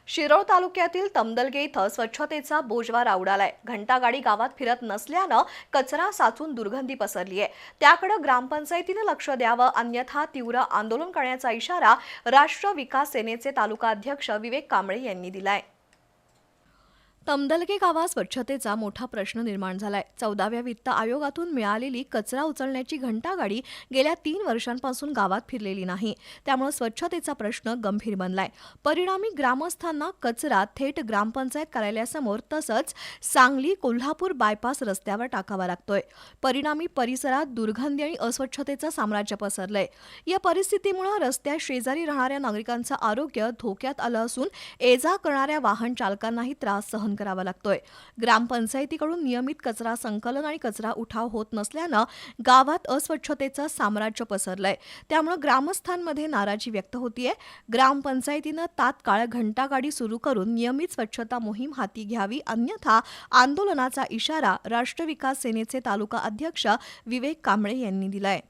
शिरोळ तालुक्यातील तमदलगे इथं स्वच्छतेचा बोजवारा उडालाय। घंटागाडी गावात फिरत नसल्यानं कचरा साचून दुर्गंधी पसरली आहे। त्याकडे ग्रामपंचायतीने लक्ष द्यावं, अन्यथा तीव्र आंदोलन करण्याचा इशारा राष्ट्र विकास सेनेचे तालुका अध्यक्ष विवेक कांबळे यांनी दिलाय। तमदलगे गावात स्वच्छतेचा मोठा प्रश्न निर्माण झालाय। 14व्या वित्त आयोगातून मिळालेली कचरा उचलण्याची घंटागाडी गेल्या 3 वर्षांपासून गावात फिरलेली नाही। त्यामुळे स्वच्छतेचा प्रश्न गंभीर बनलाय। परिणामी ग्रामस्थांना कचरा थेट ग्रामपंचायत कार्यालयासमोर तसंच सांगली कोल्हापूर बायपास रस्त्यावर टाकावा लागतोय। परिणामी परिसरात दुर्गंधी आणि अस्वच्छतेचं साम्राज्य पसरलंय। या परिस्थितीमुळे रस्त्या शेजारी राहणाऱ्या नागरिकांचं आरोग्य धोक्यात आलं असून ये-जा करणाऱ्या वाहन चालकांनाही त्रास सहन करावा लागतोय। ग्रामपंचायतीकडून नियमित कचरा संकलन आणि कचरा उठाव होत नसल्यानं गावात अस्वच्छतेचं साम्राज्य पसरलंय। त्यामुळे ग्रामस्थांमध्ये नाराजी व्यक्त होतीये। ग्रामपंचायतीनं तात्काळ घंटागाडी सुरू करून नियमित स्वच्छता मोहीम हाती घ्यावी, अन्यथा आंदोलनाचा इशारा राष्ट्र विकास सेनेचे तालुका अध्यक्ष विवेक कांबळे यांनी दिलाय।